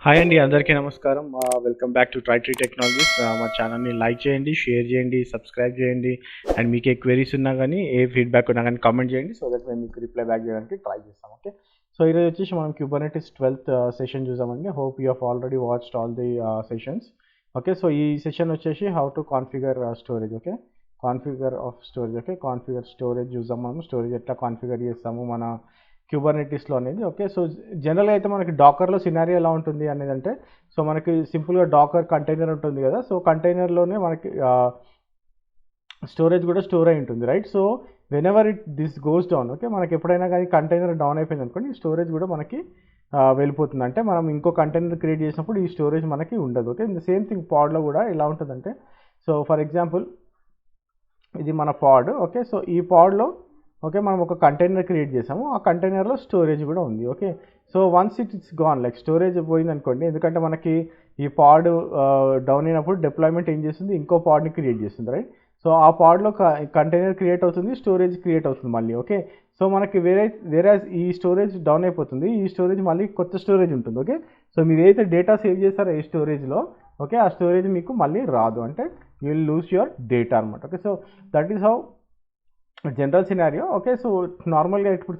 Hi అండి, అందరికీ నమస్కారం. Welcome back to Tritree technologies. మా ఛానల్ని లైక్ చేయండి, షేర్ చేయండి, సబ్స్క్రైబ్ చేయండి. అండ్ మీకు ఏ క్వెరీస్ ఉన్నా కానీ, ఏ ఫీడ్బ్యాక్ ఉన్నా కానీ కామెంట్ చేయండి. సో దట్ మేము మీకు రిప్లై బ్యాక్ చేయడానికి ట్రై చేస్తాం. ఓకే, సో ఈరోజు వచ్చేసి మనం క్యూబర్నెటిస్ 12th సెషన్ చూసామండి. Hope you have already watched all the sessions. Okay, so ఈ సెషన్ వచ్చేసి how to configure storage. Okay, configure of storage. Okay, configure storage చూసాం. మనం స్టోరేజ్ ఎట్లా కాన్ఫిగర్ చేస్తాము మన క్యూబర్నెటిస్లో అనేది. ఓకే, సో జనరల్గా అయితే మనకి డాకర్లో సినారియో ఎలా ఉంటుంది అనేది అంటే, సో మనకి సింపుల్గా డాకర్ కంటైనర్ ఉంటుంది కదా. సో కంటైనర్లోనే మనకి స్టోరేజ్ కూడా స్టోర్ అయి ఉంటుంది, right. So when ever this goes down, okay, మనకి ఎప్పుడైనా కానీ కంటైనర్ డౌన్ అయిపోయింది అనుకోండి, స్టోరేజ్ కూడా మనకి వెళ్ళిపోతుంది. అంటే మనం ఇంకో కంటైనర్ క్రియేట్ చేసినప్పుడు ఈ స్టోరేజ్ మనకి ఉండదు. ఓకే, ద సేమ్ థింగ్ పాడ్లో కూడా ఎలా ఉంటుందంటే, సో ఫర్ ఎగ్జాంపుల్ ఇది మన పాడ్. ఓకే, సో ఈ పాడ్లో ఓకే మనం ఒక కంటైనర్ క్రియేట్ చేసాము, ఆ కంటైనర్లో స్టోరేజ్ కూడా ఉంది. Okay, so once it's gone, like storage పోయింది అనుకోండి, ఎందుకంటే మనకి ఈ పాడ్ డౌన్ అయినప్పుడు డిప్లాయ్మెంట్ ఏం చేస్తుంది, ఇంకో పాడ్ని క్రియేట్ చేస్తుంది, రైట్. సో ఆ పాడ్లో కంటైనర్ క్రియేట్ అవుతుంది, స్టోరేజ్ క్రియేట్ అవుతుంది మళ్ళీ. ఓకే, సో మనకి వేరే ఈ స్టోరేజ్ డౌన్ అయిపోతుంది, ఈ స్టోరేజ్ మళ్ళీ కొత్త స్టోరేజ్ ఉంటుంది. ఓకే, సో మీరు ఏదైతే డేటా సేవ్ చేస్తారో ఈ స్టోరేజ్లో, ఓకే, ఆ స్టోరేజ్ మీకు మళ్ళీ రాదు, అంటే you will lose your data అనమాట. Okay, so that is how general scenario. Okay, so నార్మల్గా ఇప్పుడు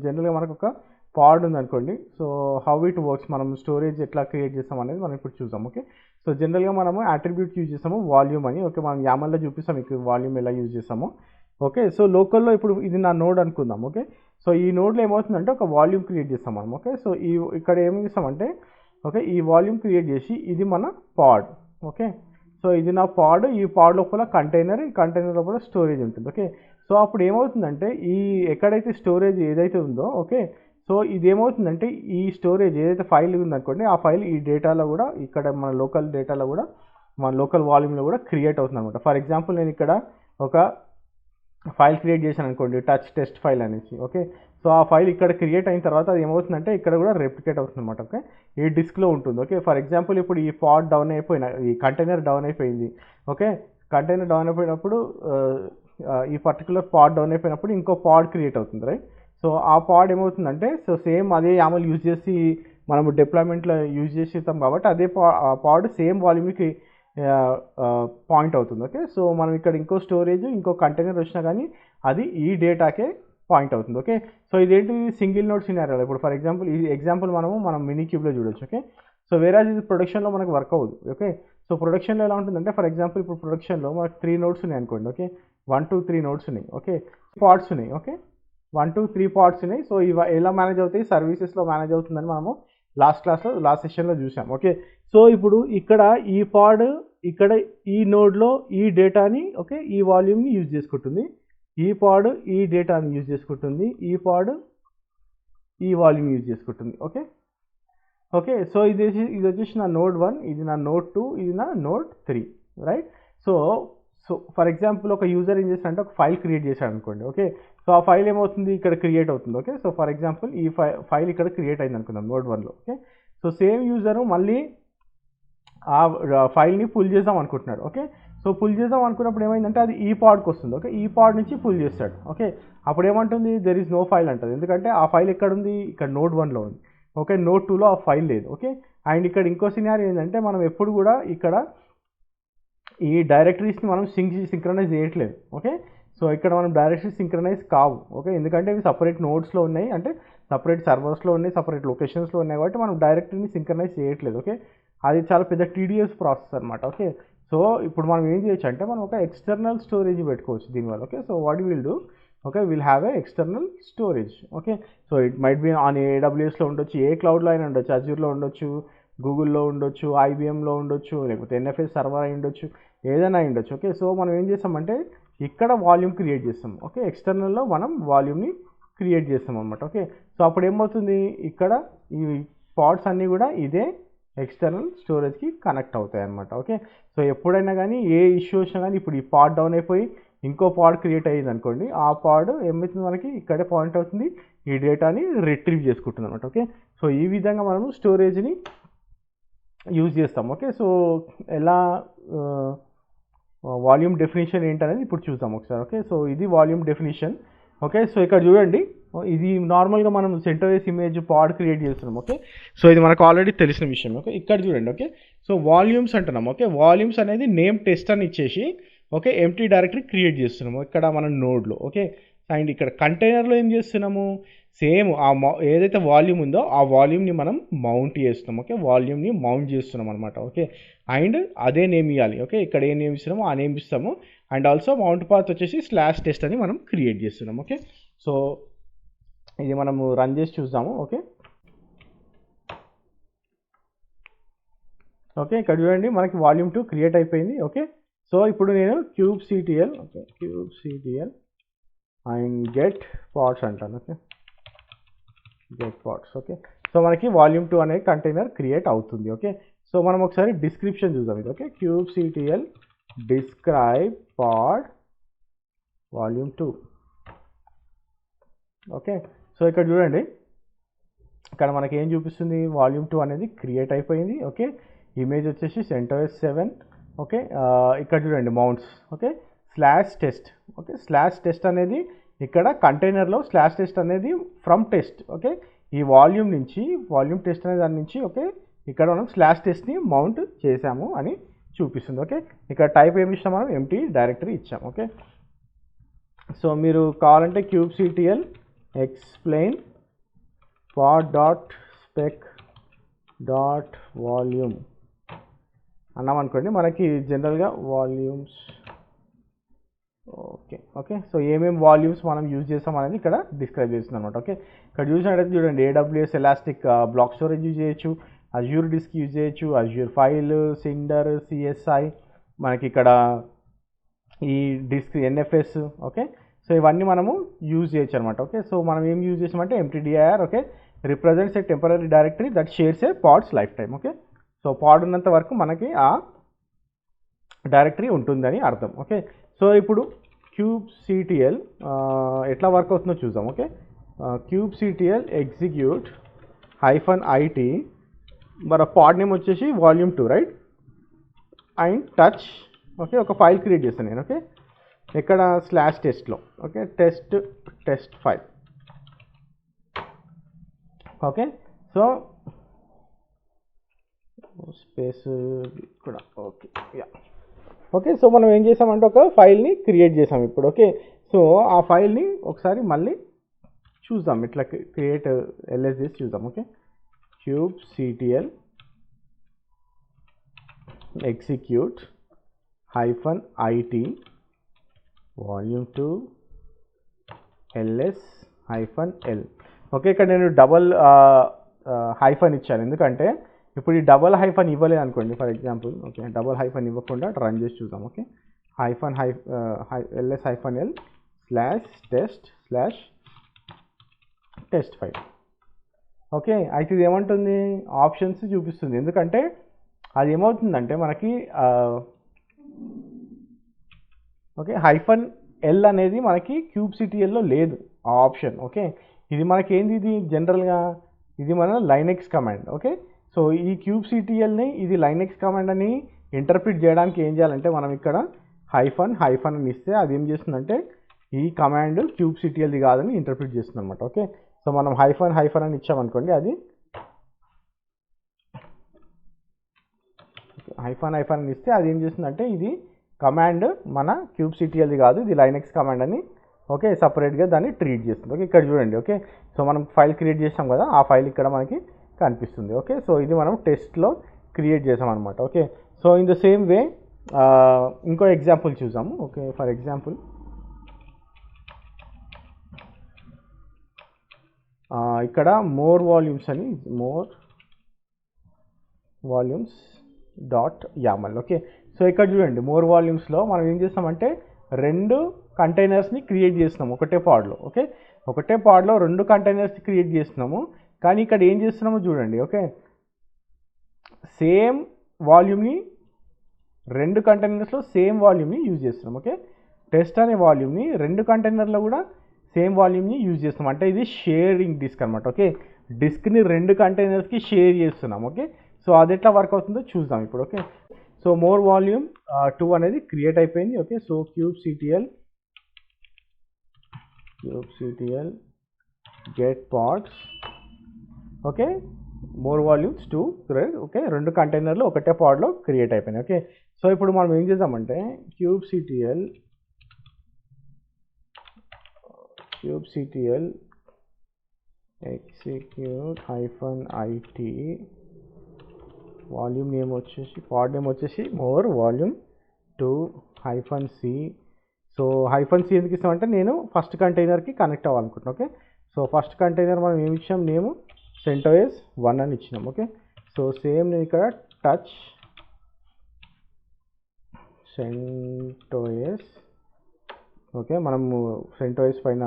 జనరల్గా మనకు ఒక పాడ్ ఉందనుకోండి, సో హౌ ఇట్ వర్క్స్, మనం స్టోరేజ్ ఎట్లా క్రియేట్ చేస్తాం అనేది మనం ఇప్పుడు చూద్దాం. ఓకే, సో జనరల్గా మనము అట్రిబ్యూట్ యూజ్ చేస్తాము వాల్యూమ్ అని. ఓకే, మనం యామల్లో చూపిస్తాం మీకు వాల్యూమ్ ఎలా యూజ్ చేస్తాము. ఓకే, సో లోకల్లో ఇప్పుడు ఇది నా నోడ్ అనుకుందాం. ఓకే, సో ఈ నోడ్లో ఏమవుతుందంటే ఒక వాల్యూమ్ క్రియేట్ చేస్తాం మనం. ఓకే, సో ఇక్కడ ఏం చేస్తామంటే, ఓకే, ఈ వాల్యూమ్ క్రియేట్ చేసి ఇది మన పాడ్. ఓకే, సో ఇది నా పాడ్, ఈ పాడ్ లోపల కంటైనర్, ఈ కంటైనర్ లోపల స్టోరేజ్ ఉంటుంది. ఓకే, సో అప్పుడు ఏమవుతుందంటే ఈ ఎక్కడైతే స్టోరేజ్ ఏదైతే ఉందో, ఓకే, సో ఇది ఏమవుతుందంటే ఈ స్టోరేజ్ ఏదైతే ఫైల్ ఉందనుకోండి, ఆ ఫైల్ ఈ డేటాలో కూడా, ఇక్కడ మన లోకల్ డేటాలో కూడా, మన లోకల్ వాల్యూమ్లో కూడా క్రియేట్ అవుతుంది అనమాట. ఫర్ ఎగ్జాంపుల్ నేను ఇక్కడ ఒక ఫైల్ క్రియేట్ చేశాను అనుకోండి, టచ్ టెస్ట్ ఫైల్ అనేసి. ఓకే, సో ఆ ఫైల్ ఇక్కడ క్రియేట్ అయిన తర్వాత అది ఏమవుతుందంటే ఇక్కడ కూడా రెప్లికేట్ అవుతుంది అనమాట. ఓకే, ఈ డిస్క్లో ఉంటుంది. ఓకే, ఫర్ ఎగ్జాంపుల్ ఇప్పుడు ఈ పాడ్ డౌన్ అయిపోయిన, ఈ కంటైనర్ డౌన్ అయిపోయింది. ఓకే, కంటైనర్ డౌన్ అయిపోయినప్పుడు ఈ పర్టికులర్ పాడ్ డౌన్ అయిపోయినప్పుడు ఇంకో పాడ్ క్రియేట్ అవుతుంది, రైట్. సో ఆ పాడ్ ఏమవుతుందంటే, సో సేమ్ అదే యామల్ యూజ్ చేసి మనము డిప్లాయ్మెంట్లో యూజ్ చేస్తాం కాబట్టి అదే పాడ్ సేమ్ వాల్యూమ్కి పాయింట్ అవుతుంది. ఓకే, సో మనం ఇక్కడ ఇంకో స్టోరేజ్, ఇంకో కంటైనర్ వచ్చినా కానీ అది ఈ డేటాకే పాయింట్ అవుతుంది. ఓకే, సో ఇదేంటి సింగిల్ నోడ్ సినారియో. ఇప్పుడు ఫర్ ఎగ్జాంపుల్ ఈ ఎగ్జాంపుల్ మనం మినీ క్యూబ్లో చూడొచ్చు. ఓకే, సో వేరే ఇది ప్రొడక్షన్లో మనకు వర్క్ అవ్వదు. ఓకే, సో ప్రొడక్షన్లో ఎలా ఉంటుందంటే, ఫర్ ఎగ్జాంపుల్ ఇప్పుడు ప్రొడక్షన్లో మనకు 3 నోడ్స్ ఉన్నాయి అనుకోండి. ఓకే, 1 2 3 నోడ్స్ ఉన్నాయి. ఓకే, పాడ్స్ ఉన్నాయి. ఓకే, 1 2 3 పాడ్స్ ఉన్నాయి. సో ఇవి ఎలా మేనేజ్ అవుతాయి, సర్వీసెస్లో మేనేజ్ అవుతుందని మనము లాస్ట్ సెషన్లో చూసాం. ఓకే, సో ఇప్పుడు ఇక్కడ ఈ పాడ్ ఇక్కడ ఈ నోడ్లో ఈ డేటాని, ఓకే, ఈ వాల్యూమ్ని యూజ్ చేసుకుంటుంది, ఈ పాడ్ ఈ డేటాని యూజ్ చేసుకుంటుంది, ఈ పాడ్ ఈ వాల్యూమ్ యూజ్ చేసుకుంటుంది. ఓకే, ఓకే, సో ఇది వచ్చేసి నా నోడ్ 1, ఇది నా నోడ్ 2, ఇది నా node 3, right. So for example ఒక యూజర్ ఏం చేస్తాడంటే ఒక ఫైల్ క్రియేట్ చేశాడు అనుకోండి. ఓకే, సో ఆ ఫైల్ ఏమవుతుంది, ఇక్కడ క్రియేట్ అవుతుంది. ఓకే, సో ఫర్ ఎగ్జాంపుల్ ఈ ఫైల్ ఇక్కడ క్రియేట్ అయింది అనుకుందాం నోడ్ 1లో. ఓకే, సో సేమ్ యూజరు మళ్ళీ ఆ ఫైల్ని పుల్ చేద్దాం అనుకుంటున్నాడు. ఓకే, సో పుల్ చేద్దాం అనుకున్నప్పుడు ఏమైందంటే అది ఈ పాడ్కి వస్తుంది. ఓకే, ఈ పాడ్ నుంచి పుల్ చేస్తాడు. ఓకే, అప్పుడు ఏమంటుంది, దెర్ ఈజ్ నో ఫైల్ అంటుంది, ఎందుకంటే ఆ ఫైల్ ఎక్కడ ఉంది, ఇక్కడ నోడ్ 1లో ఉంది. ఓకే, నోడ్ 2లో ఆ ఫైల్ లేదు. ఓకే, అండ్ ఇక్కడ ఇంకో సినారియో ఏంటంటే, మనం ఎప్పుడు కూడా ఇక్కడ ఈ డైరెక్టరీస్ని మనం సింక్రనైజ్ చేయట్లేదు. ఓకే, సో ఇక్కడ మనం డైరెక్టరీస్ సింక్రనైజ్ కావు. ఓకే, ఎందుకంటే ఇవి సపరేట్ నోడ్స్లో ఉన్నాయి, అంటే సపరేట్ సర్వర్స్లో ఉన్నాయి, సపరేట్ లొకేషన్స్లో ఉన్నాయి, కాబట్టి మనం డైరెక్టరీని సింక్రనైజ్ చేయట్లేదు. ఓకే, అది చాలా పెద్ద టీడీఎస్ ప్రాసెస్ అనమాట. ఓకే, సో ఇప్పుడు మనం ఏం చేయొచ్చు అంటే, మనం ఒక ఎక్స్టర్నల్ స్టోరేజ్ పెట్టుకోవచ్చు దీనివల్ల. Okay, so what will do, okay, will have a external storage. Okay, so it might be on ఏడబ్ల్యూఎస్లో ఉండొచ్చు, ఏ క్లౌడ్లో అయినా ఉండొచ్చు, అజూర్లో ఉండొచ్చు, గూగుల్లో ఉండొచ్చు, ఐబిఎంలో ఉండొచ్చు, లేకపోతే ఎన్ఎఫ్ఎస్ సర్వర్ అయి ఉండొచ్చు, ఏదైనా అయి ఉండొచ్చు. ఓకే, సో మనం ఏం చేస్తామంటే ఇక్కడ వాల్యూమ్ క్రియేట్ చేస్తాం. ఓకే, ఎక్స్టర్నల్లో మనం వాల్యూమ్ని క్రియేట్ చేస్తాం అనమాట. ఓకే, సో అప్పుడు ఏమవుతుంది, ఇక్కడ ఈ పాడ్స్ అన్నీ కూడా ఇదే ఎక్స్టర్నల్ స్టోరేజ్కి కనెక్ట్ అవుతాయి అనమాట. ఓకే, సో ఎప్పుడైనా కానీ ఏ ఇష్యూ వచ్చినా కానీ, ఇప్పుడు ఈ పాడ్ డౌన్ అయిపోయి ఇంకో పాడ్ క్రియేట్ అయ్యింది అనుకోండి, ఆ పాడ్ ఏమవుతుంది, మనకి ఇక్కడే పాయింట్ అవుతుంది, ఈ డేటాని రిట్రీవ్ చేసుకుంటుంది అనమాట. ఓకే, సో ఈ విధంగా మనము స్టోరేజ్ని యూజ్ చేస్తాం. ఓకే, సో ఎలా వాల్యూమ్ డెఫినిషన్ ఏంటనేది ఇప్పుడు చూద్దాం ఒకసారి. ఓకే, సో ఇది వాల్యూమ్ డెఫినిషన్. ఓకే, సో ఇక్కడ చూడండి, ఇది నార్మల్గా మనం CentOS ఇమేజ్ పాడ్ క్రియేట్ చేస్తున్నాం. ఓకే, సో ఇది మనకు ఆల్రెడీ తెలిసిన విషయం. ఓకే, ఇక్కడ చూడండి. ఓకే, సో వాల్యూమ్స్ అంటున్నాం. ఓకే, వాల్యూమ్స్ అనేది నేమ్ టెస్ట్ అని ఇచ్చేసి ఓకే ఎంప్టీ డైరెక్టరీ క్రియేట్ చేస్తున్నాము ఇక్కడ మన నోడ్లో. ఓకే, అండ్ ఇక్కడ కంటైనర్లో ఏం చేస్తున్నాము, సేమ్ ఏదైతే వాల్యూమ్ ఉందో ఆ వాల్యూమ్ని మనం మౌంట్ చేస్తున్నాం. ఓకే, వాల్యూమ్ని మౌంట్ చేస్తున్నాం అనమాట. ఓకే, అండ్ అదే నేమ్ ఇవ్వాలి. ఓకే, ఇక్కడ ఏ నేమ్ ఇస్తున్నామో ఆ నేమ్ ఇస్తాము. అండ్ ఆల్సో మౌంట్ పాత్ వచ్చేసి /test అని మనం క్రియేట్ చేస్తున్నాం. ఓకే, సో ఇది మనము రన్ చేసి చూద్దాము. ఓకే, ఓకే ఇక్కడ చూడండి మనకి వాల్యూమ్ 2 క్రియేట్ అయిపోయింది. ఓకే, సో ఇప్పుడు నేను kubectl okay kubectl and get pods అంటాను. Okay, get pods. Okay, so మనకి వాల్యూమ్ 2 అనే కంటైనర్ క్రియేట్ అవుతుంది. ఓకే, సో మనం ఒకసారి డిస్క్రిప్షన్ చూద్దాం ఇది. Okay, kubectl describe pod volume 2. Okay, so ఇక్కడ చూడండి ఇక్కడ మనకి ఏం చూపిస్తుంది, వాల్యూమ్ 2 అనేది క్రియేట్ అయిపోయింది. ఓకే, ఇమేజ్ వచ్చేసి CentOS 7. ఓకే, ఇక్కడ చూడండి mounts. Okay, /test. Okay, /test అనేది ఇక్కడ కంటైనర్లో /test అనేది ఫ్రమ్ టెస్ట్. ఓకే, ఈ వాల్యూమ్ నుంచి వాల్యూమ్ టెస్ట్ అనే దాని నుంచి ఓకే ఇక్కడ మనం /testని మౌంట్ చేసాము అని చూపిస్తుంది. ఓకే, ఇక్కడ టైప్ ఏమి ఇచ్చాం మనం, ఎంప్టీ డైరెక్టరీ ఇచ్చాం. ఓకే, సో మీరు కావాలంటే kubectl explain pod.spec.volume అన్నాం అనుకోండి, మనకి జనరల్గా వాల్యూమ్స్. ఓకే, సో ఏమేమి వాల్యూమ్స్ మనం యూజ్ చేస్తాం అనేది ఇక్కడ డిస్క్రైబ్ చేస్తుంది అనమాట. ఓకే, ఇక్కడ చూసినట్టయితే చూడండి AWS elastic block storage use చేయొచ్చు, అజ్యూర్ డిస్క్ యూజ్ చేయొచ్చు, అజ్యూర్ ఫైల్, సిండర్, CSI, మనకి ఇక్కడ ఈ డిస్క్ NFS. ఓకే, సో ఇవన్నీ మనము యూజ్ చేయొచ్చు అనమాట. ఓకే, సో మనం ఏం యూజ్ చేసామంటే mtdir. Okay, represents a temporary directory that shares a pod's lifetime. Okay, so pod ఉన్నంత వరకు మనకి ఆ డైరెక్టరీ ఉంటుందని అర్థం. ఓకే, సో ఇప్పుడు kubectl ఎట్లా వర్క్ అవుతుందో చూద్దాం. ఓకే, kubectl ఎగ్జిక్యూట్ -it, మన పాడ్ నేమ్ వచ్చేసి volume 2 right, and touch. Okay, ఒక ఫైల్ క్రియేట్ చేస్తాను నేను. ఓకే, ఇక్కడ /testలో okay test file. Okay, so space కూడా ఓకే యా. ఓకే, సో మనం ఏం చేసామంటే ఒక ఫైల్ని క్రియేట్ చేసాం ఇప్పుడు. ఓకే, సో ఆ ఫైల్ని ఒకసారి మళ్ళీ చూద్దాం, ఇట్లా క్రియేట్ ls చేసి చూద్దాం. Okay, kubectl execute -it volume 2 ls-l. Okay, ఇక్కడ నేను డబల్ హైఫన్ ఇచ్చాను ఎందుకంటే ఇప్పుడు ఈ డబల్ హైఫన్ ఇవ్వలేదు అనుకోండి for example. Okay, double hyphen ఇవ్వకుండా రన్ చేసి చూద్దాం. Okay, ls-l/test file. ఓకే, అయితే ఇది ఏమంటుంది, ఆప్షన్స్ చూపిస్తుంది. ఎందుకంటే అది ఏమవుతుందంటే మనకి ఓకే -l అనేది మనకి kubectl లేదు ఆ ఆప్షన్. ఓకే, ఇది మనకి ఏంది, ఇది జనరల్గా ఇది మన లైనెక్స్ కమాండ్. ఓకే, సో ఈ kubectlని ఇది లైనెక్స్ కమాండ్ అని ఇంటర్ప్రిట్ చేయడానికి ఏం చేయాలంటే మనం ఇక్కడ హైఫన్ అని ఇస్తే అది ఏం చేస్తుందంటే ఈ కమాండ్ kubectlది కాదని ఇంటర్ప్రిట్ చేస్తుంది అనమాట. ఓకే, సో మనం హైఫన్ అని ఇచ్చామనుకోండి, అది హైఫన్ అని ఇస్తే అది ఏం చేస్తుందంటే ఇది కమాండ్ మన kubectlది కాదు, ఇది లైనెక్స్ కమాండ్ అని ఓకే సపరేట్గా దాన్ని ట్రీట్ చేస్తుంది. ఓకే, ఇక్కడ చూడండి. ఓకే, సో మనం ఫైల్ క్రియేట్ చేసాం కదా, ఆ ఫైల్ ఇక్కడ మనకి కనిపిస్తుంది. ఓకే, సో ఇది మనం టెస్ట్లో క్రియేట్ చేసాం అనమాట. Okay, so in the same way ఇంకో ఎగ్జాంపుల్ చూసాము. ఓకే, ఫర్ ఎగ్జాంపుల్ ఇక్కడ more volumes .yaml. Okay, so ఇక్కడ చూడండి మోర్ వాల్యూమ్స్లో మనం ఏం చేస్తామంటే 2 కంటైనర్స్ని క్రియేట్ చేస్తున్నాము ఒకటే పాడ్లో. ఓకే, ఒకటే పాడ్లో 2 కంటైనర్స్ క్రియేట్ చేస్తున్నాము, కానీ ఇక్కడ ఏం చేస్తున్నామో చూడండి. ఓకే, సేమ్ వాల్యూమ్ని 2 కంటైనర్స్లో సేమ్ వాల్యూమ్ని యూజ్ చేస్తున్నాం. ఓకే, టెస్ట్ అనే వాల్యూమ్ని 2 కంటైనర్లో కూడా సేమ్ వాల్యూమ్ని యూజ్ చేస్తున్నాం, అంటే ఇది షేరింగ్ డిస్క్ అనమాట. ఓకే, డిస్క్ని 2 కంటైనర్స్కి షేర్ చేస్తున్నాం. ఓకే, సో అది ఎట్లా వర్క్ అవుతుందో చూద్దాం ఇప్పుడు. ఓకే, సో మోర్ వాల్యూమ్ 2 అనేది క్రియేట్ అయిపోయింది. Okay, so kubectl get pods, okay, more volumes 2, okay, 2 కంటైనర్లు ఒకటే పాడ్లో క్రియేట్ అయిపోయినాయి. ఓకే, సో ఇప్పుడు మనం ఏం చేద్దామంటే kubectl execute -it volume name వచ్చేసి పాడ్ నేమ్ వచ్చేసి more volume 2 -c. So -c ఎందుకు ఇస్తామంటే నేను ఫస్ట్ కంటైనర్కి కనెక్ట్ అవ్వాలనుకుంటున్నాను. ఓకే, సో ఫస్ట్ కంటైనర్ మనం ఏమి ఇచ్చాం, నేము CentOS 1 అని ఇచ్చినాం. ఓకే, సో సేమ్ నేను ఇక్కడ టచ్ CentOS, ఓకే, మనము CentOS పైన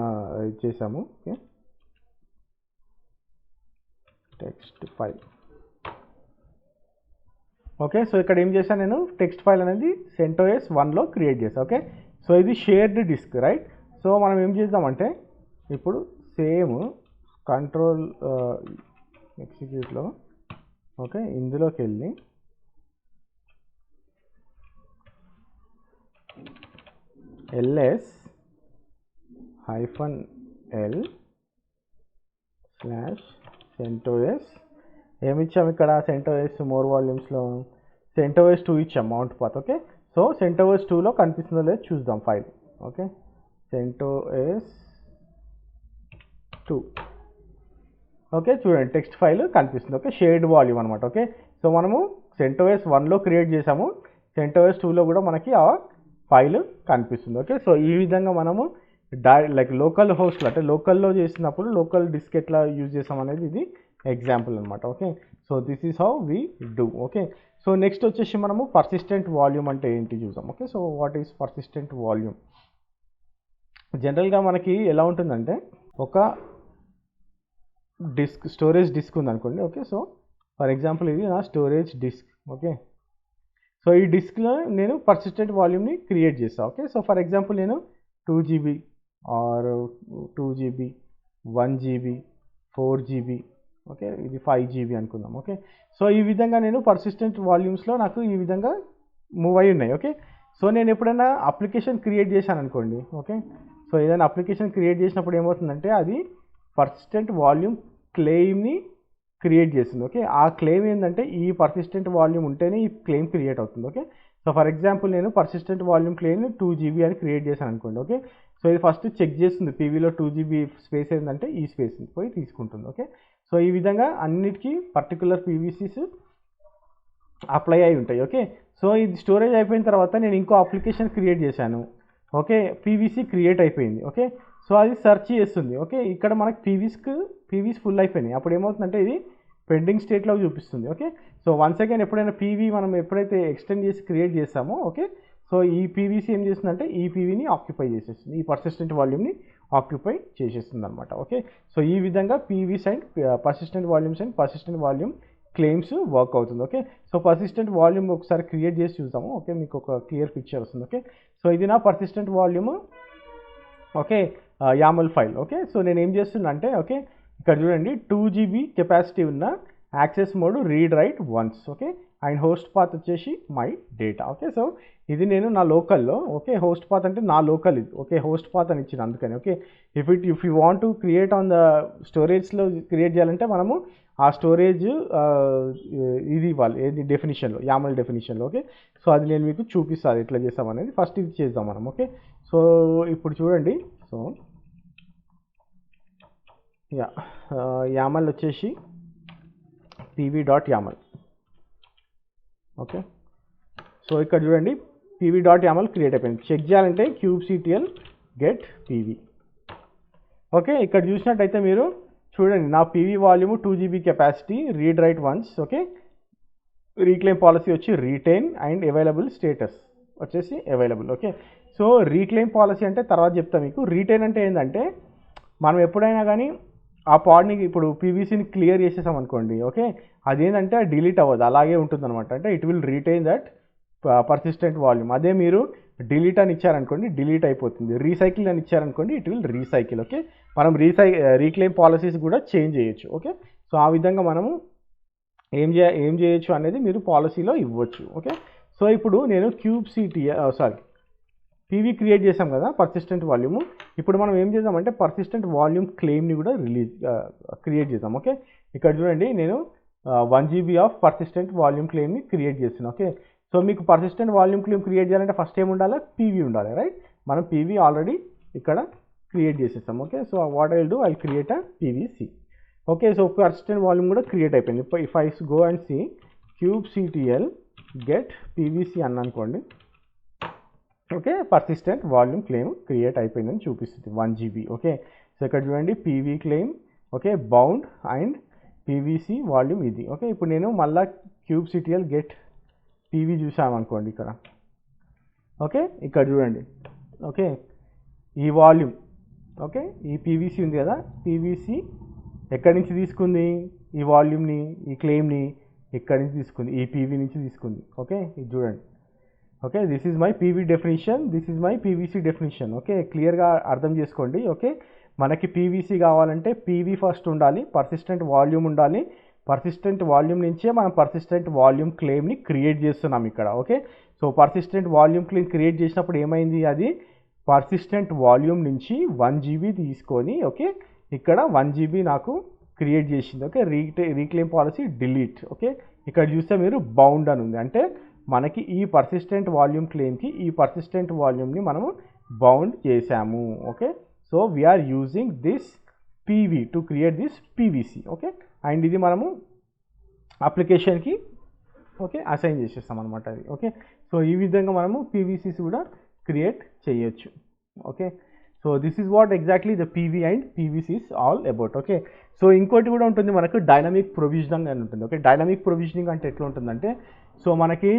ఇచ్చేసాము. Okay, text file. Okay, so ఇక్కడ ఏం చేశాను, నేను టెక్స్ట్ ఫైల్ అనేది CentOS 1లో క్రియేట్ చేశాను. ఓకే, సో ఇది షేర్డ్ డిస్క్, రైట్. సో మనం ఏం చేద్దామంటే ఇప్పుడు సేమ్ కంట్రోల్ ఎగ్జిక్యూట్లో, ఓకే, ఇందులోకి వెళ్ళి ls-l/CentOS ఏమి ఇచ్చాము ఇక్కడ, CentOS మోర్ వాల్యూమ్స్లో CentOS 2 ఇచ్చాం mount path. Okay, so CentOS 2లో కనిపిస్తుందో లేదో చూద్దాం ఫైల్. ఓకే, CentOS 2, ఓకే, చూడండి టెక్స్ట్ ఫైల్ కనిపిస్తుంది. ఓకే, షేర్డ్ వాల్యూమ్ అనమాట. ఓకే, సో మనము CentOS 1లో క్రియేట్ చేసాము, CentOS 2లో కూడా మనకి ఆ ఫైల్ కనిపిస్తుంది. ఓకే, సో ఈ విధంగా మనము లైక్ లోకల్ హోస్ట్లో అంటే లోకల్లో చేసినప్పుడు లోకల్ డిస్క్ ఎట్లా యూజ్ చేసాం అనేది ఇది ఎగ్జాంపుల్ అనమాట. Okay, so this is how we do. Okay, so next వచ్చేసి మనము పర్సిస్టెంట్ వాల్యూమ్ అంటే ఏంటి చూద్దాం. Okay, so what is persistent volume? జనరల్గా మనకి ఎలా ఉంటుందంటే ఒక డిస్క్, స్టోరేజ్ డిస్క్ ఉందనుకోండి. ఓకే, సో ఫర్ ఎగ్జాంపుల్ ఇది నా స్టోరేజ్ డిస్క్. ఓకే, సో ఈ డిస్క్లో నేను పర్సిస్టెంట్ వాల్యూమ్ని క్రియేట్ చేస్తాను. ఓకే, సో ఫర్ ఎగ్జాంపుల్ నేను 2 GB or 2 GB, 1 GB, 4 GB, okay, ఇది 5 GB అనుకుందాం. ఓకే, సో ఈ విధంగా నేను పర్సిస్టెంట్ వాల్యూమ్స్లో నాకు ఈ విధంగా మూవ్ అయి ఉన్నాయి. ఓకే, సో నేను ఎప్పుడైనా అప్లికేషన్ క్రియేట్ చేశాను అనుకోండి. ఓకే, సో ఏదైనా అప్లికేషన్ క్రియేట్ చేసినప్పుడు ఏమవుతుందంటే అది పర్సిస్టెంట్ వాల్యూమ్ క్లెయిమ్ని క్రియేట్ చేస్తుంది. ఓకే, ఆ క్లెయిమ్ ఏంటంటే ఈ పర్సిస్టెంట్ వాల్యూమ్ ఉంటేనే ఈ క్లెయిమ్ క్రియేట్ అవుతుంది. ఓకే, సో ఫర్ ఎగ్జాంపుల్ నేను పర్సిస్టెంట్ వాల్యూమ్ క్లెయిమ్ని 2 GB అని క్రియేట్ చేశాను అనుకోండి. ఓకే, సో ఇది ఫస్ట్ చెక్ చేస్తుంది పీవీలో 2 GB స్పేస్ ఏంటంటే ఈ స్పేస్ పోయి తీసుకుంటుంది. ఓకే, సో ఈ విధంగా అన్నిటికీ పర్టికులర్ పీవీసీస్ అప్లై అయి ఉంటాయి. ఓకే, సో ఇది స్టోరేజ్ అయిపోయిన తర్వాత నేను ఇంకో అప్లికేషన్ క్రియేట్ చేశాను. ఓకే, పీవీసీ క్రియేట్ అయిపోయింది. ఓకే, సో అది సెర్చ్ చేస్తుంది. ఓకే, ఇక్కడ మనకి పీవీస్ ఫుల్ అయిపోయినాయి. అప్పుడు ఏమవుతుందంటే ఇది పెండింగ్ స్టేట్లో చూపిస్తుంది. ఓకే, సో వన్స్ అగైన్ ఎప్పుడైనా పీవీ మనం ఎప్పుడైతే ఎక్స్టెండ్ చేసి క్రియేట్ చేస్తామో, ఓకే, సో ఈ పీవీసీ ఏం చేస్తుందంటే ఈ పీవీని ఆక్యుపై చేసేస్తుంది, ఈ పర్సిస్టెంట్ వాల్యూమ్ని ఆక్యుపై చేసేస్తుంది అనమాట. ఓకే, సో ఈ విధంగా PVs and persistent volumes and persistent volume claims work అవుతుంది. ఓకే, సో పర్సిస్టెంట్ వాల్యూమ్ ఒకసారి క్రియేట్ చేసి చూద్దాము. ఓకే, మీకు ఒక క్లియర్ పిక్చర్ వస్తుంది. ఓకే, సో ఇది నా persistent volume. Okay, YAML file. Okay, so నేను ఏం చేస్తున్నా అంటే, ఓకే, ఇక్కడ చూడండి 2 GB కెపాసిటీ ఉన్న access mode read write once. Okay, and host path వచ్చేసి మై డేటా. ఓకే, సో ఇది నేను నా లోకల్లో, ఓకే, హోస్ట్ పాత్ అంటే నా లోకల్ ఇది. ఓకే, హోస్ట్ పాత్ అని ఇచ్చింది అందుకని. Okay, if you want to create on the స్టోరేజ్లో క్రియేట్ చేయాలంటే మనము ఆ స్టోరేజ్ ఇది ఇవ్వాలి, ఏది డెఫినిషన్లో, YAML డెఫినిషన్లో. ఓకే, సో అది నేను మీకు చూపిస్తాను ఎట్లా చేస్తాం అనేది. ఫస్ట్ ఇది చేద్దాం మనం. ఓకే, సో ఇప్పుడు చూడండి, సో YAML వచ్చేసి pv.yaml. ఓకే, సో ఇక్కడ చూడండి pv.yaml క్రియేట్ అయిపోయింది. చెక్ చేయాలంటే kubectl get pv. ఓకే, ఇక్కడ చూసినట్టయితే మీరు చూడండి నా PV volume 2 GB capacity, read write once. Okay, reclaim policy వచ్చి రీటైన్ అండ్ అవైలబుల్ స్టేటస్ వచ్చేసి available. Okay, so reclaim policy అంటే తర్వాత చెప్తా మీకు. రీటైన్ అంటే ఏంటంటే మనం ఎప్పుడైనా కానీ ఆ పాడ్ని ఇప్పుడు పీవీసీని క్లియర్ చేసేసాం అనుకోండి. ఓకే, అదేంటంటే డిలీట్ అవ్వదు, అలాగే ఉంటుంది అనమాట. అంటే it will retain that persistent volume. అదే మీరు డిలీట్ అని ఇచ్చారనుకోండి డిలీట్ అయిపోతుంది, రీసైకిల్ అని ఇచ్చారనుకోండి ఇట్ విల్ రీసైకిల్. ఓకే, మనం రీక్లెయిమ్ పాలసీస్ కూడా చేంజ్ చేయొచ్చు. ఓకే, సో ఆ విధంగా మనము ఏం చేయొచ్చు అనేది మీరు పాలసీలో ఇవ్వచ్చు. ఓకే, సో ఇప్పుడు నేను kubectl పీవీ క్రియేట్ చేసాం కదా పర్సిస్టెంట్ వాల్యూమ్. ఇప్పుడు మనం ఏం చేద్దామంటే పర్సిస్టెంట్ వాల్యూమ్ క్లెయిమ్ని కూడా క్రియేట్ చేద్దాం. ఓకే, ఇక్కడ చూడండి నేను 1 GB ఆఫ్ పర్సిస్టెంట్ వాల్యూమ్ క్లెయిమ్ని క్రియేట్ చేస్తున్నాను. ఓకే, సో మీకు పర్సిస్టెంట్ వాల్యూమ్ క్లెయిమ్ క్రియేట్ చేయాలంటే ఫస్ట్ ఏం ఉండాలి, పీవీ ఉండాలి, రైట్? మనం పీవీ ఆల్రెడీ ఇక్కడ క్రియేట్ చేసేస్తాం. Okay, so what I will do, I create a PVC. Okay, so persistent volume కూడా క్రియేట్ అయిపోయింది. If I go and see kubectl get PVC అన్ననుకోండి, okay, persistent volume claim create అయిపోయిందని చూపిస్తుంది 1 GB. Okay, so ఇక్కడ చూడండి PV claim, okay, bound and PVC volume ఇది. Okay, ఇప్పుడు నేను మళ్ళీ kubectl గెట్ పీవీ చూసామనుకోండి ఇక్కడ. ఓకే, ఇక్కడ చూడండి, ఓకే, ఈ వాల్యూమ్, ఓకే, ఈ పీవీసీ ఉంది కదా, పీవీసీ ఎక్కడి నుంచి తీసుకుంది, ఈ వాల్యూమ్ని, ఈ క్లెయిమ్ని ఎక్కడి నుంచి తీసుకుంది, ఈ పీవీ నుంచి తీసుకుంది. ఓకే, ఇది చూడండి. Okay, this is my PV definition, this is my PVC definition. Okay, క్లియర్గా అర్థం చేసుకోండి. ఓకే, మనకి పీవీసీ కావాలంటే పీవీ ఫస్ట్ ఉండాలి, పర్సిస్టెంట్ వాల్యూమ్ ఉండాలి, పర్సిస్టెంట్ వాల్యూమ్ నుంచే మనం పర్సిస్టెంట్ వాల్యూమ్ క్లెయిమ్ని క్రియేట్ చేస్తున్నాం ఇక్కడ. Okay, so persistent volume claim create చేసినప్పుడు ఏమైంది, అది పర్సిస్టెంట్ వాల్యూమ్ నుంచి 1 GB తీసుకొని, ఓకే, ఇక్కడ 1 GB నాకు క్రియేట్ చేసింది. Okay, reclaim policy delete. Okay, ఇక్కడ చూస్తే మీరు బౌండ్ అని ఉంది, అంటే మనకి ఈ పర్సిస్టెంట్ వాల్యూమ్ క్లెయిమ్కి ఈ పర్సిస్టెంట్ వాల్యూమ్ని మనము బౌండ్ చేసాము. Okay, so we are using this PV to create this PVC. Okay, and ఇది మనము అప్లికేషన్కి, ఓకే, అసైన్ చేసేస్తాం అనమాట అది. ఓకే, సో ఈ విధంగా మనము పీవీసీస్ కూడా క్రియేట్ చేయొచ్చు. Okay, so this is what exactly the PV and PVCs all about. Okay, so ఇంకోటి కూడా ఉంటుంది మనకు, డైనమిక్ ప్రొవిజనింగ్ అని ఉంటుంది. ఓకే, డైనమిక్ ప్రొవిజనింగ్ అంటే ఎట్లా ఉంటుందంటే, సో మనకి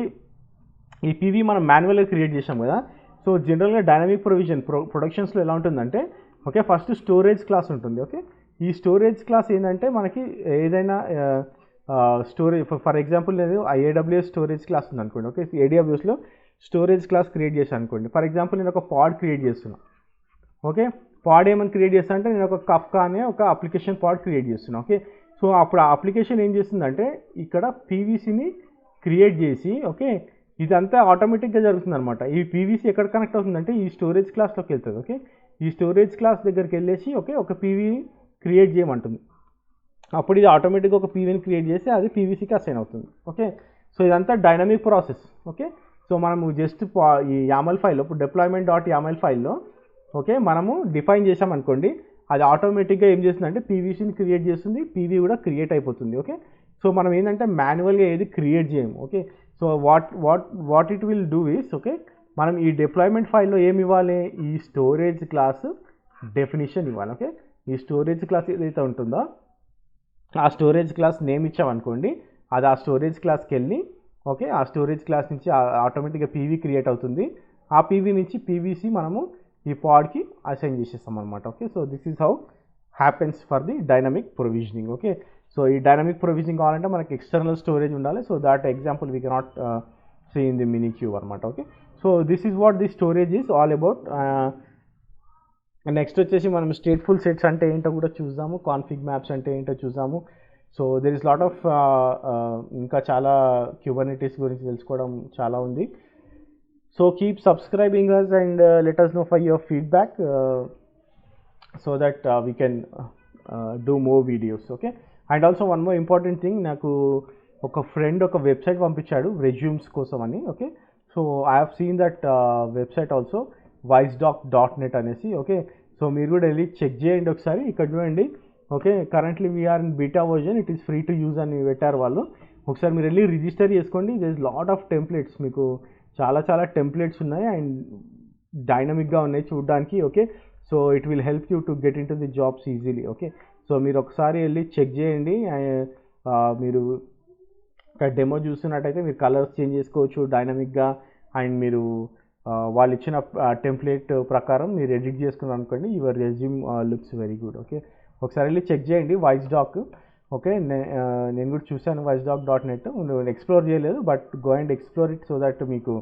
ఈ పీవీ మనం మాన్యువల్గా క్రియేట్ చేసాం కదా, సో జనరల్గా డైనమిక్ ప్రొడక్షన్స్లో ఎలా ఉంటుందంటే, ఓకే, ఫస్ట్ స్టోరేజ్ క్లాస్ ఉంటుంది. ఓకే, ఈ స్టోరేజ్ క్లాస్ ఏంటంటే మనకి ఏదైనా స్టోరేజ్, ఫర్ ఎగ్జాంపుల్ నేను AWS స్టోరేజ్ క్లాస్ ఉంది అనుకోండి. ఓకే, AWSలో స్టోరేజ్ క్లాస్ క్రియేట్ చేశాను అనుకోండి. ఫర్ ఎగ్జాంపుల్ నేను ఒక పాడ్ క్రియేట్ చేస్తున్నాను. ఓకే, పాడ్ ఏమని క్రియేట్ చేస్తాను అంటే నేను ఒక కఫ్కా అనే ఒక అప్లికేషన్ పాడ్ క్రియేట్ చేస్తున్నాను. ఓకే, సో అప్పుడు ఆ అప్లికేషన్ ఏం చేస్తుందంటే ఇక్కడ పీవీసీని క్రియేట్ చేసి, ఓకే, ఇదంతా ఆటోమేటిక్గా జరుగుతుంది అనమాట. ఈ పీవీసీ ఎక్కడ కనెక్ట్ అవుతుందంటే ఈ స్టోరేజ్ క్లాస్లోకి వెళ్తుంది. ఓకే, ఈ స్టోరేజ్ క్లాస్ దగ్గరికి వెళ్ళేసి, ఓకే, ఒక పీవీ క్రియేట్ చేయమంటుంది. అప్పుడు ఇది ఆటోమేటిక్గా ఒక పీవీని క్రియేట్ చేసి అది పీవీసీకి అసైన్ అవుతుంది. ఓకే, సో ఇదంతా డైనమిక్ ప్రాసెస్. ఓకే, సో మనము జస్ట్ ఈ YAML ఫైల్లో, ఇప్పుడు deployment.yaml ఫైల్లో, ఓకే, మనము డిఫైన్ చేసామనుకోండి, అది ఆటోమేటిక్గా ఏం చేస్తుందంటే పీవీసీని క్రియేట్ చేస్తుంది, పీవీ కూడా క్రియేట్ అయిపోతుంది. ఓకే, సో మనం ఏంటంటే మాన్యువల్గా ఏది క్రియేట్ చేయము. Okay, so what it will do is, okay, మనం ఈ డిప్లాయ్మెంట్ ఫైల్లో ఏమి ఇవ్వాలి, ఈ స్టోరేజ్ క్లాస్ డెఫినిషన్ ఇవ్వాలి. ఓకే, ఈ స్టోరేజ్ క్లాస్ ఏదైతే ఉంటుందో ఆ స్టోరేజ్ క్లాస్ నేమ్ ఇచ్చామనుకోండి, అది ఆ స్టోరేజ్ క్లాస్కి వెళ్ళి, ఓకే, ఆ స్టోరేజ్ క్లాస్ నుంచి ఆటోమేటిక్గా పీవీ క్రియేట్ అవుతుంది. ఆ పీవీ నుంచి పీవీసీ మనము ఈ పాడ్కి అసైన్ చేసేస్తాం అనమాట. Okay, so this is how happens for the dynamic provisioning. Okay, so ఈ డైనమిక్ ప్రొవిజనింగ్ కావాలంటే మనకి ఎక్స్టర్నల్ స్టోరేజ్ ఉండాలి. So that example we cannot see in the minikube అనమాట. Okay, so this is what the storage is all about. Next వచ్చేసి మనం stateful sets అంటే ఏంటో కూడా చూద్దాము, కాన్ఫిగ్ మ్యాప్స్ అంటే ఏంటో చూద్దాము. So there is lot of ఇంకా చాలా క్యూబర్నెటీస్ గురించి తెలుసుకోవడం చాలా ఉంది. So keep subscribing us and let us know for your feedback so that we can do more videos. Okay, and also one more important thing, నాకు ఒక friend ఒక website పంపించాడు రెజ్యూమ్స్ కోసం అని. Okay, so I have seen that website also, wisedoc.net అనేసి. Okay, so మీరు కూడా వెళ్ళి చెక్ చేయండి ఒకసారి. ఇక్కడ చూడండి, okay, currently we are in beta version, it is free to use అని పెట్టారు వాళ్ళు. ఒకసారి మీరు వెళ్ళి రిజిస్టర్ చేసుకోండి. There is lot of templates, మీకు చాలా టెంప్లెట్స్ ఉన్నాయి అండ్ డైనమిక్గా ఉన్నాయి చూడడానికి. Okay, so it will help you to get into the jobs easily. Okay, so మీరు ఒకసారి వెళ్ళి చెక్ చేయండి. మీరు ఇక్కడ డెమో చూస్తున్నట్టయితే మీరు కలర్స్ చేంజ్ చేసుకోవచ్చు డైనమిక్గా, అండ్ మీరు వాళ్ళు ఇచ్చిన టెంప్లెట్ ప్రకారం మీరు ఎడిట్ చేసుకున్నారు అనుకోండి, your resume looks very good. Okay, ఒకసారి వెళ్ళి చెక్ చేయండి వైస్డాక్. ఓకే, నేను కూడా చూశాను wisedoc.net, ఎక్స్ప్లోర్ చేయలేదు, but go and explore it so that మీకు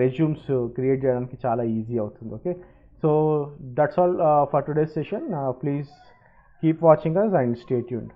రెజ్యూమ్స్ క్రియేట్ చేయడానికి చాలా ఈజీ అవుతుంది. Okay, so that's all for today's session. Please keep watching us and stay tuned.